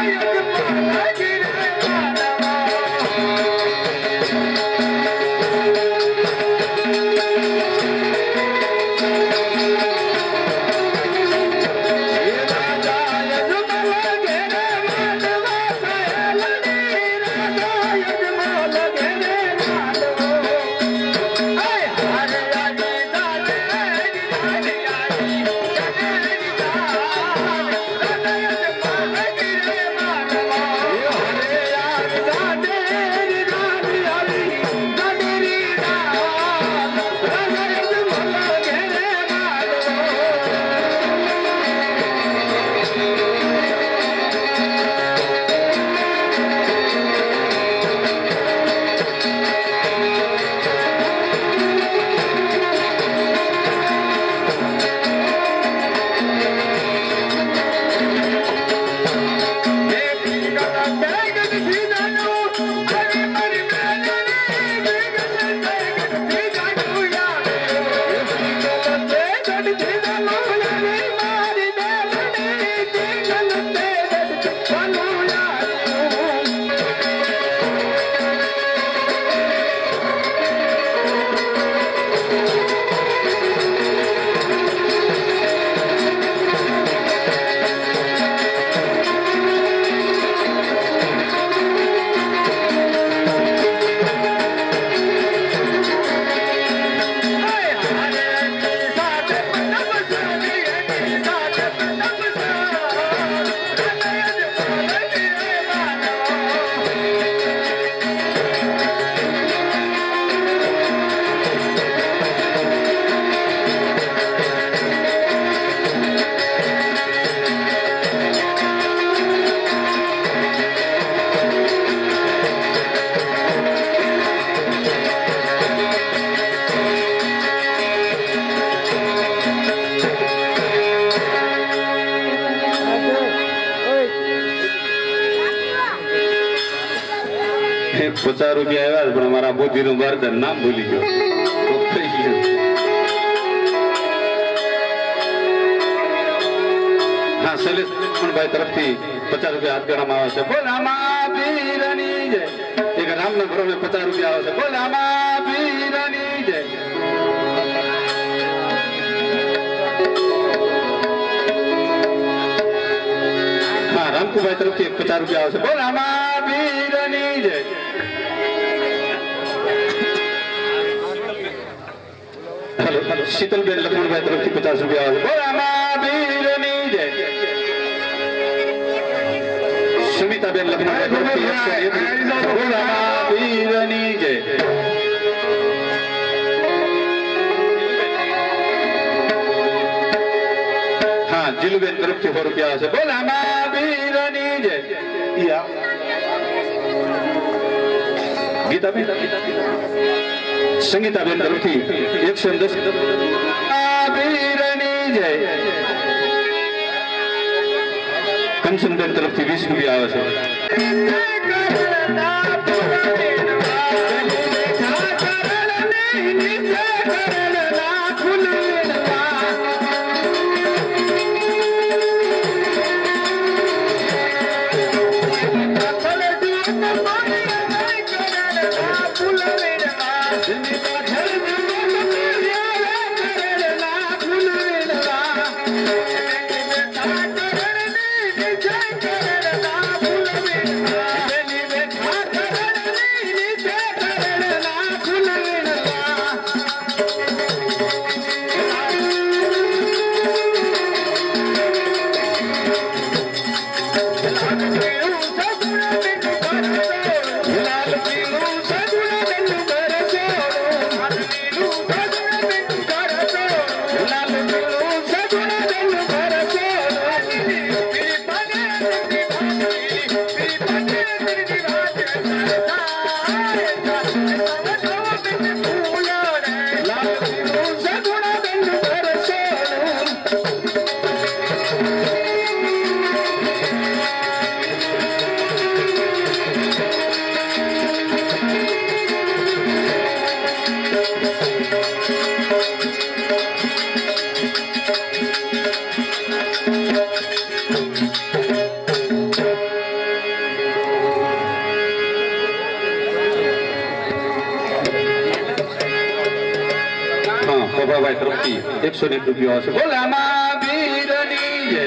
યજમાન ગિરે ₹50 આવ્યા પણ મારા બુદ્ધિનું બર્ધન નામ ભૂલી ગયો. હા, શૈલેષ ભાઈ તરફથી ₹50 હાથ ગણામાં આવે છે. બોલ આમાં પીરની જય. એક રામના ભરોસે ₹50 આવે છે. બોલ આમાં પીરની જય. હા, રામકુભાઈ તરફથી ₹50 આવે છે. બોલ આમાં પીરની જય. હેલો, શીતલબેન લખમણભાઈ તરફથી ₹50 આવે છે. બોલ આમાં પીરની જય. સુમિતાબેન લખમણભાઈ તરફથી બોલ આમાં પીરની જય. હા, જીલુબેન તરફથી ₹100 આવે છે. બોલ આમાં પીરની જય. ગીતાબેન, સંગીતાબેન તરફથી 110 પીરની જય. કંચનબેન તરફથી ₹20 આવે છે. શોભાભાઈ તરફથી 101 રૂપિયા આવશે. બોલ આમાં વીરની જય.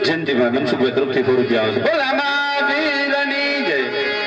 જયંતિભાઈ મનસુખભાઈ તરફથી 100 રૂપિયા આવશે. બોલ આમાં વીરની જય. Yeah.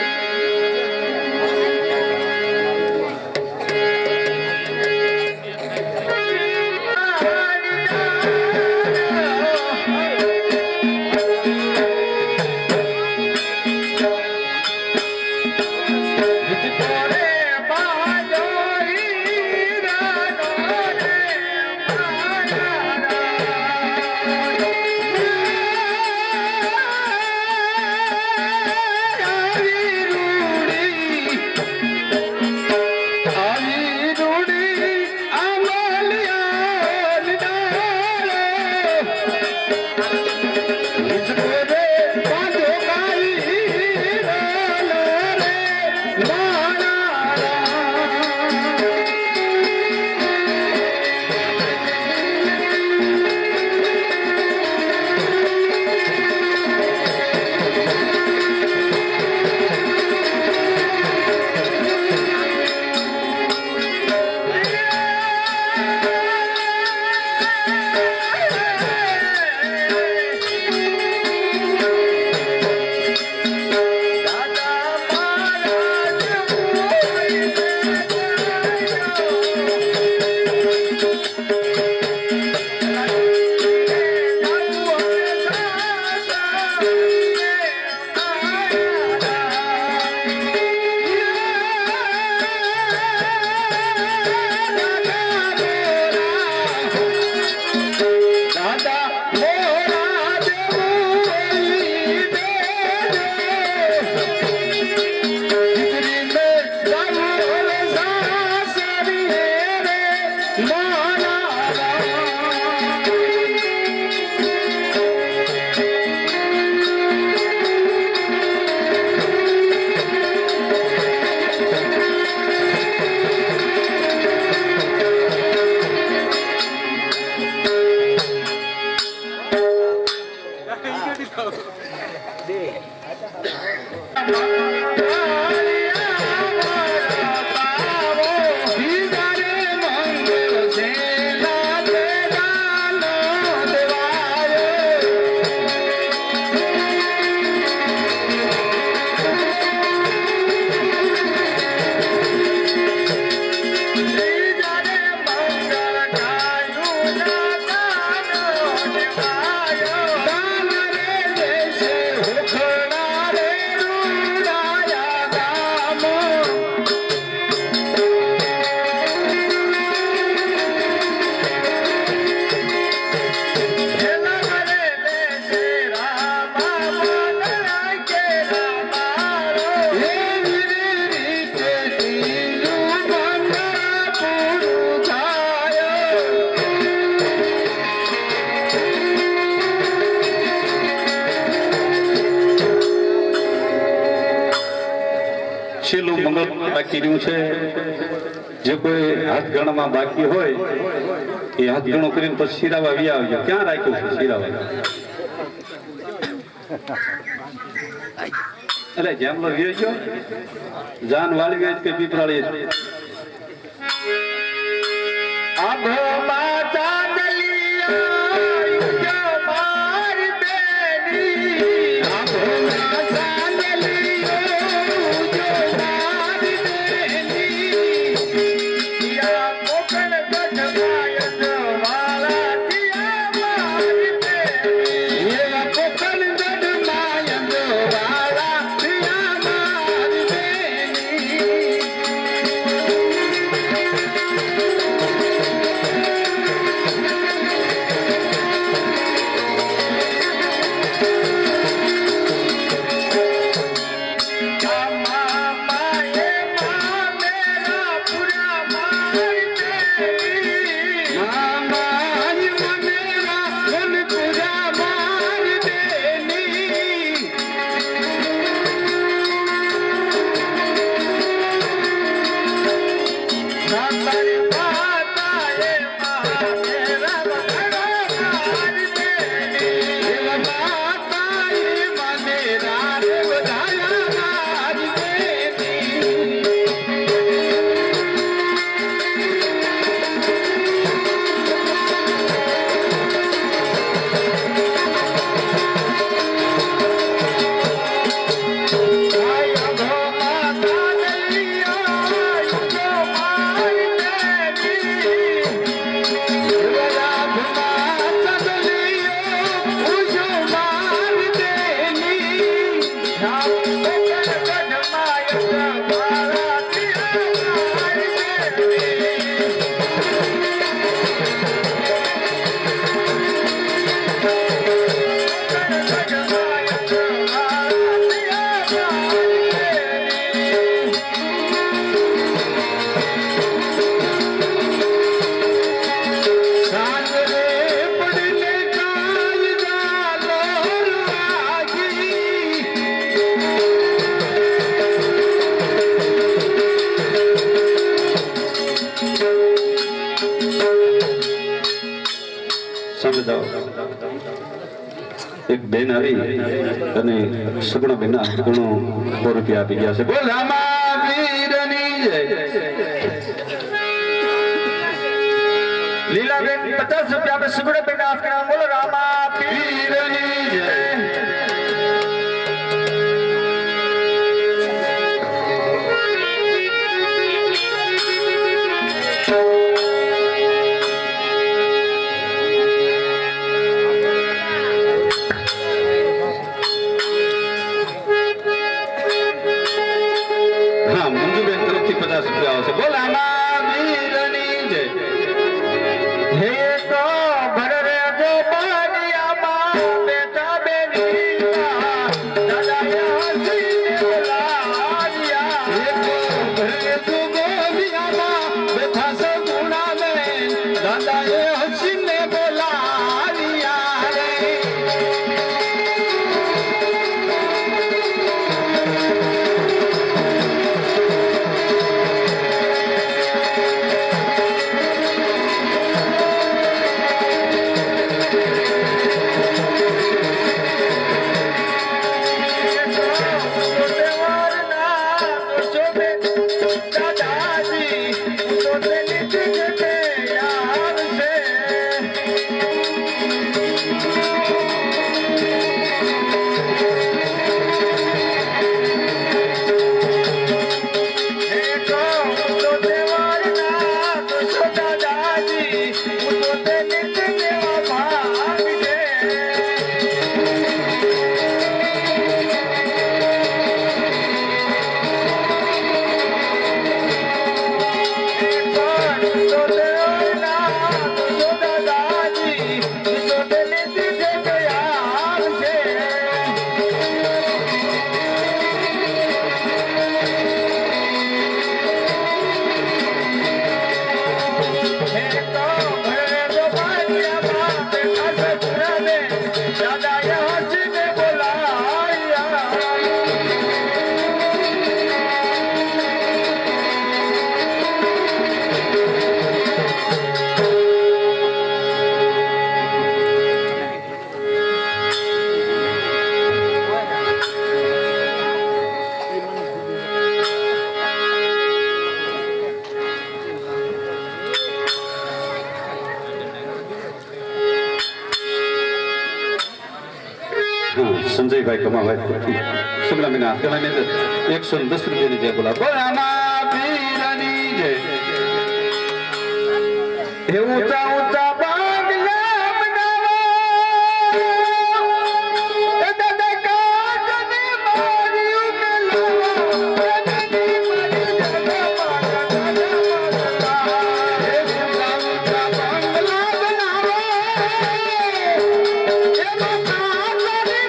છેલ્લું મંગળ બાકી રહ્યું છે. જે કોઈ હાથગણમાં બાકી હોય એ હાથગણો કરીને પછી શિરાવા વી આવજો. ક્યાં રાખ્યું છે શિરાવા? એટલે જેમલો વેચો જાન વાળવી જ કે પીપરાળી જ. એક બેન આવી અને સગુણા બેન ઘણો 100 રૂપિયા આપી ગયા છે. બોલ રામા પીરની જય. લીલાબેન 50 રૂપિયા આપણે સગુણા બેન હાથ કરવા. બોલો રામા પીરની જય. હે તો ભર રે જો બાડિયામાં બેઠા બે હા સંજયભાઈ કમાભાઈ સુગલામીના હાથ ગણાની અંદર 110 રૂપિયાની જય બોલા બોલામાં પીરની જય હે ઊંચા ઊંચા બાંગલા બનાવો એ દાદા કાજને મારી ઉમેલાવો દાદાની મારી દાદા હે ઊંચા ઊંચા બાંગલા બનાવો એ દાદા કાજને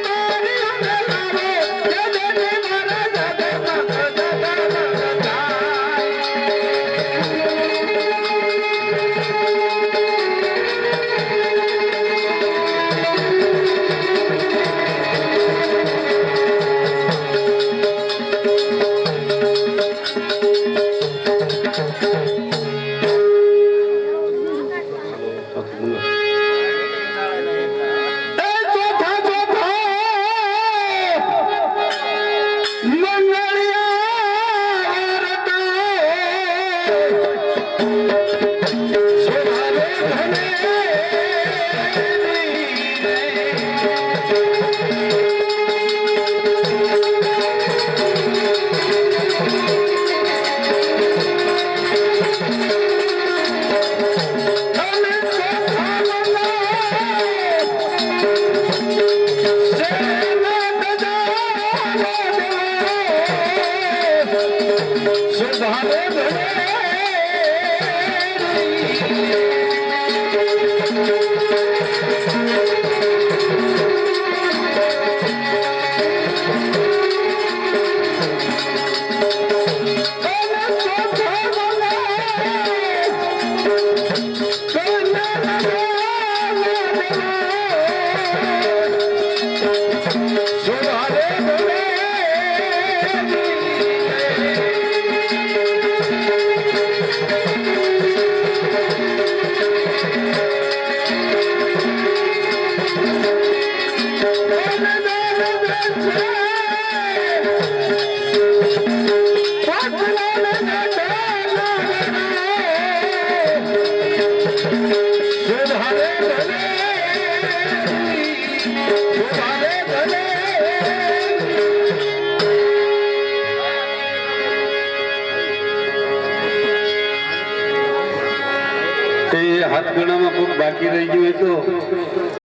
મારી ઉમેલાવો દાદાની મારા દાદા હાથ ગણામાં કોઈક બાકી રહી ગયું હોય તો